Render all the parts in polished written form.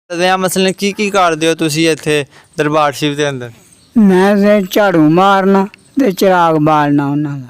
ਮਸਲੇ ਕੀ ਕਰਦੇ ਹੋ ਤੁਸੀਂ ਇੱਥੇ ਦਰਬਾਰ ਸ਼ਰੀਫ ਦੇ ਅੰਦਰ? ਮੈਂ ਤੇ ਝਾੜੂ ਮਾਰਨਾ ਤੇ ਚਿਰਾਗ ਬਾਲਣਾ ਉਹਨਾਂ ਦਾ।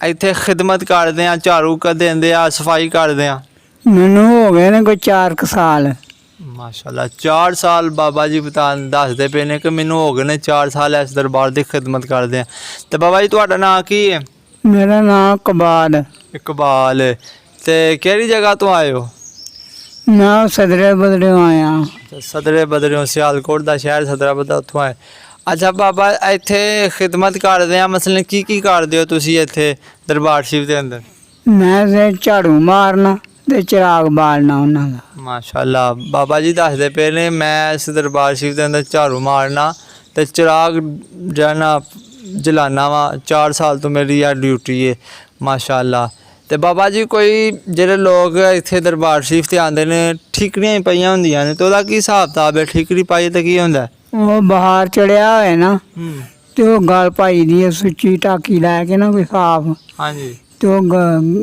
ਇੱਥੇ ਖਿਦਮਤ ਕਰਦੇ ਆ, ਝਾੜੂ ਕਰ ਦਿੰਦੇ ਆ, ਸਫਾਈ ਕਰਦੇ ਆ? ਮੈਨੂੰ ਹੋ ਗਏ ਨੇ ਕੋਈ 4 ਸਾਲ। ਮਾਸ਼ਾਅੱਲਾ 4 ਸਾਲ ਬਾਬਾ ਜੀ ਦੱਸਦੇ ਪਏ ਨੇ ਕਿ ਮੈਨੂੰ ਹੋ ਗਏ ਨੇ 4 ਸਾਲ ਇਸ ਦਰਬਾਰ ਦੀ ਖਿਦਮਤ ਕਰਦੇ ਆ। ਤੇ ਬਾਬਾ ਜੀ ਤੁਹਾਡਾ ਨਾਮ ਕੀ ਹੈ? ਮੇਰਾ ਨਾਮ ਇਕਬਾਲ। ਇਕਬਾਲ। ਤੇ ਕਿਹੜੀ ਜਗ੍ਹਾ ਤੋਂ ਆਏ ਹੋ? ਮੈਂ ਸਦਰੇ ਬਦਰਿਓਂ ਆਇਆ। ਸਦਰੇ ਬਦਰਿਓਂ, ਸਿਆਲਕੋਟ ਦਾ ਸ਼ਹਿਰ ਸਦਰਾ ਬਦਰਿਓਂ, ਉੱਥੋਂ ਆਏ। ਅੱਛਾ ਬਾਬਾ, ਇੱਥੇ ਖਿਦਮਤ ਕਰਦੇ ਆ, ਮਸਲੇ ਕੀ ਕਰਦੇ ਹੋ ਤੁਸੀਂ ਇੱਥੇ ਦਰਬਾਰ ਸ਼ਰੀਫ ਦੇ ਅੰਦਰ? ਮੈਂ ਤੇ ਝਾੜੂ ਮਾਰਨਾ ਤੇ ਚਿਰਾਗ ਬਾਲਣਾ ਉਹਨਾਂ ਦਾ। ਮਾਸ਼ਾਅੱਲਾ। ਬਾਬਾ ਜੀ ਦੱਸਦੇ ਪਏ ਨੇ ਮੈਂ ਇਸ ਦਰਬਾਰ ਸ਼ਰੀਫ ਦੇ ਅੰਦਰ ਝਾੜੂ ਮਾਰਨਾ ਤੇ ਚਿਰਾਗ ਜਾਨਾ ਜਲਾਨਾ ਵਾ। 4 ਸਾਲ ਤੋਂ ਮੇਰੀ ਆ ਡਿਊਟੀ ਹੈ। ਮਾਸ਼ਾਅੱਲਾ। ਤੇ ਬਾਬਾ ਜੀ ਕੋਈ ਜਿਹੜੇ ਲੋਕ ਇੱਥੇ ਦਰਬਾਰ ਸ਼ਰੀਫ ਤੇ ਆਉਂਦੇ ਨੇ ਠੀਕਰੀਆਂ ਹੀ ਪਈਆਂ ਹੁੰਦੀਆਂ ਨੇ, ਤੇ ਉਹਦਾ ਕੀ ਹਿਸਾਬ ਕਿਤਾਬ ਹੈ? ਠੀਕਰੀ ਪਾਈ ਤਾਂ ਕੀ ਹੁੰਦਾ? ਉਹ ਬਾਹਰ ਚੜਿਆ ਹੋਏ ਨਾ ਤੇ ਉਹ ਗਲ ਪਾਈ ਦੀ ਹੈ, ਸੁੱਚੀ ਟਾਕੀ ਲੈ ਕੇ ਨਾ ਕੋਈ ਸਾਫ। ਹਾਂਜੀ। ਤੇ ਉਹ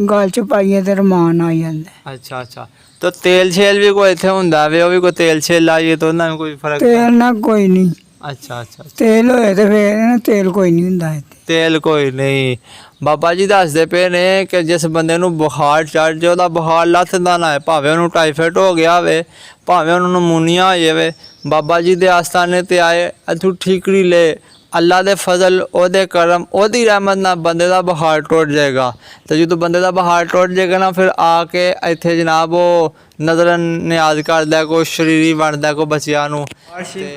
ਗਲ ਚ ਪਾਈਏ ਤੇ ਰਮਾਨ ਆ ਜਾਂਦਾ। ਅੱਛਾ ਅੱਛਾ। ਤਾਂ ਤੇਲ ਛੇਲ ਵੀ ਕੋਈ ਇੱਥੇ ਹੁੰਦਾ ਵੇ? ਉਹ ਵੀ ਕੋਈ ਤੇਲ ਛੇਲ ਲਾਈਏ ਤਾਂ ਉਹਨਾਂ ਨੂੰ ਕੋਈ ਫਰਕ? ਤੇਲ ਨਾ ਕੋਈ ਨਹੀਂ। ਅੱਛਾ ਅੱਛਾ। ਤੇਲ ਹੋਏ ਤੇ ਫੇਰ ਨਾ, ਤੇਲ ਕੋਈ ਨਹੀਂ ਹੁੰਦਾ ਇੱਥੇ। ਤੇਲ ਕੋਈ ਨਹੀਂ। ਬਾਬਾ ਜੀ ਦੱਸਦੇ ਪਏ ਨੇ ਕਿ ਜਿਸ ਬੰਦੇ ਨੂੰ ਬੁਖਾਰ ਚੜ੍ਹ ਜਾਏ, ਉਹਦਾ ਬੁਖਾਰ ਲੱਥਦਾ ਨਾ ਹੈ, ਭਾਵੇਂ ਉਹਨੂੰ ਟਾਈਫਾਇਡ ਹੋ ਗਿਆ ਹੋਵੇ, ਭਾਵੇਂ ਉਹਨੂੰ ਨਮੂਨੀਆ ਹੋ ਜਾਵੇ, ਬਾਬਾ ਜੀ ਦੇ ਆਸਥਾਨੇ ਤੇ ਆਏ, ਇੱਥੋਂ ਠੀਕਰੀ ਲੈ, ਅੱਲਾ ਦੇ ਫਜ਼ਲ ਉਹਦੇ ਕਰਮ ਉਹਦੀ ਰਹਿਮਤ ਨਾਲ ਬੰਦੇ ਦਾ ਬੁਖਾਰ ਟੁੱਟ ਜਾਏਗਾ। ਤੇ ਜਦੋਂ ਬੰਦੇ ਦਾ ਬੁਖਾਰ ਟੁੱਟ ਜਾਏਗਾ ਨਾ, ਫਿਰ ਆ ਕੇ ਇੱਥੇ ਜਨਾਬ ਉਹ ਨਜ਼ਰ ਨਿਆਜ਼ ਕਰਦਾ, ਕੋਈ ਸ਼ਰੀਰੀ ਬਣਦਾ, ਕੋਈ ਬੱਚਿਆਂ ਨੂੰ।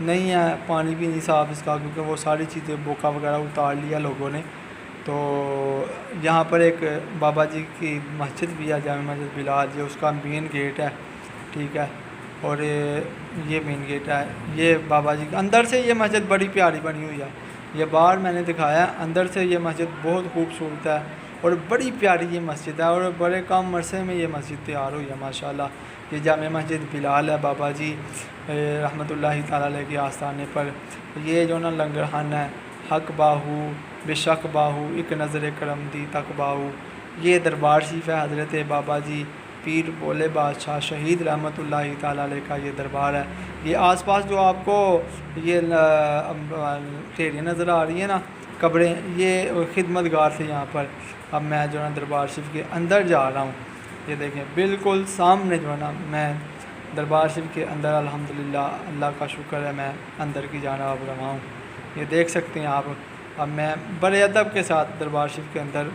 نہیں ہے، پانی بھی نہیں صاف اس کا، کیونکہ وہ ساری چیزیں بوکا وغیرہ اتار لیا لوگوں نے. تو یہاں پر ایک بابا جی کی مسجد بھی ہے، جامع مسجد بلال، یہ اس کا مین گیٹ ہے. ٹھیک ہے، اور یہ مین گیٹ ہے. یہ بابا جی اندر سے یہ مسجد بڑی پیاری بنی ہوئی ہے. یہ باہر میں نے دکھایا، اندر سے یہ مسجد بہت خوبصورت ہے اور بڑی پیاری یہ مسجد ہے، اور بڑے کم عرصے میں یہ مسجد تیار ہوئی ہے ماشاءاللہ. یہ جامع مسجد بلال ہے بابا جی رحمۃ اللہ تعالیٰ علیہ کے آستانے پر. یہ جو نا لنگر خانہ ہے، حق باہو بے شک باہو ایک نظر کرم دی تک باہو. یہ دربار شریف ہے حضرت بابا جی پیر بولے بادشاہ شہید رحمۃ اللہ تعالیٰ علیہ کا یہ دربار ہے. یہ آس پاس جو آپ کو یہ ٹھیریاں نظر آ رہی ہیں نا، قبریں، یہ خدمت گار تھے یہاں پر. اب میں جو ہے نا دربار شریف کے اندر جا رہا ہوں. یہ دیکھیں بالکل سامنے جو ہے نا میں دربار شریف کے اندر، الحمدللہ اللہ کا شکر ہے، میں اندر کی جانب اب رہا ہوں. یہ دیکھ سکتے ہیں آپ. اب میں بڑے ادب کے ساتھ دربار شریف کے اندر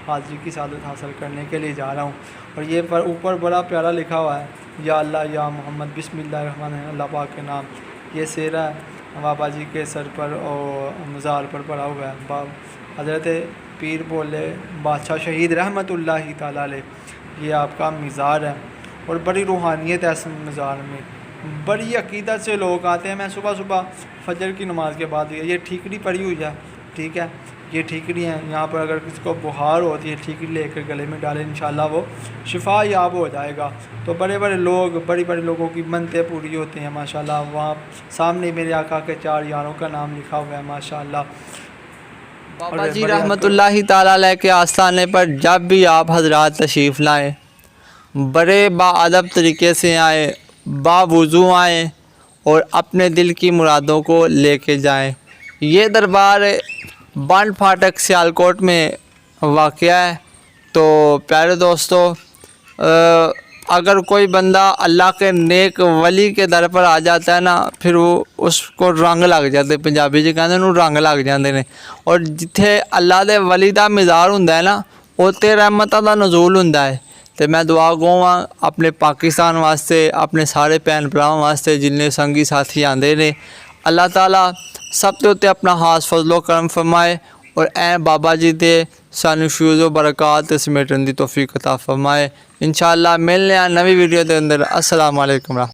حاضری کی سعادت حاصل کرنے کے لیے جا رہا ہوں. اور یہ پر اوپر بڑا پیارا لکھا ہوا ہے، یا اللہ یا محمد بسم اللہ الرحمن الرحیم، اللہ پاک کے نام. یہ سیرہ بابا جی کے سر پر اور مزار پر پڑا ہوا ہے. حضرت پیر بولے بادشاہ شہید رحمۃ اللہ تعالیٰ علیہ، یہ آپ کا مزار ہے. اور بڑی روحانیت ہے اس مزار میں، بڑی عقیدت سے لوگ آتے ہیں. میں صبح صبح فجر کی نماز کے بعد یہ ٹھیکری پڑی ہوئی ہے. ٹھیک ہے، یہ ٹھیکری ہیں. یہاں پر اگر کسی کو بخار ہوتی ہے، ٹھیکری لے کر گلے میں ڈالے، انشاءاللہ وہ شفا یاب ہو جائے گا. تو بڑے بڑے لوگ، بڑی بڑے لوگوں کی منتیں پوری ہوتی ہیں ماشاءاللہ. وہاں سامنے میرے آقا کے 4 یاروں کا نام لکھا ہوا ہے ماشاءاللہ. بابا جی رحمۃ اللہ تعالیٰ علیہ کے آستانے پر جب بھی آپ حضرات تشریف لائیں، بڑے باادب طریقے سے آئیں، باوضو آئیں اور اپنے دل کی مرادوں کو لے کے جائیں. یہ دربار بانڈ پھاٹک سیالکوٹ میں واقع ہے. تو پیارے دوستو، اگر کوئی بندہ اللہ کے نیک ولی کے در پر آ جاتا ہے نا، پھر وہ اس کو رنگ لگ جاتے. پنجابی جی کہتے ہیں رنگ لگ جاندے نے. اور جتھے اللہ دے ولی دا مزار ہوندا ہے نا، اوتے رحمتاں دا نزول ہوندا ہے. تو میں دعا گو ہاں اپنے پاکستان واسطے، اپنے سارے بھین بھراواں واسطے جننے سنگی ساتھی آندے نے. اللہ تعالیٰ سب تے اپنا خاص فضل و کرم فرمائے اور اے بابا جی دے سانو فیوز و برکات سمیٹن دی توفیق عطا فرمائے. انشاءاللہ ملنے ہیں نوی ویڈیو دے اندر. السلام علیکم.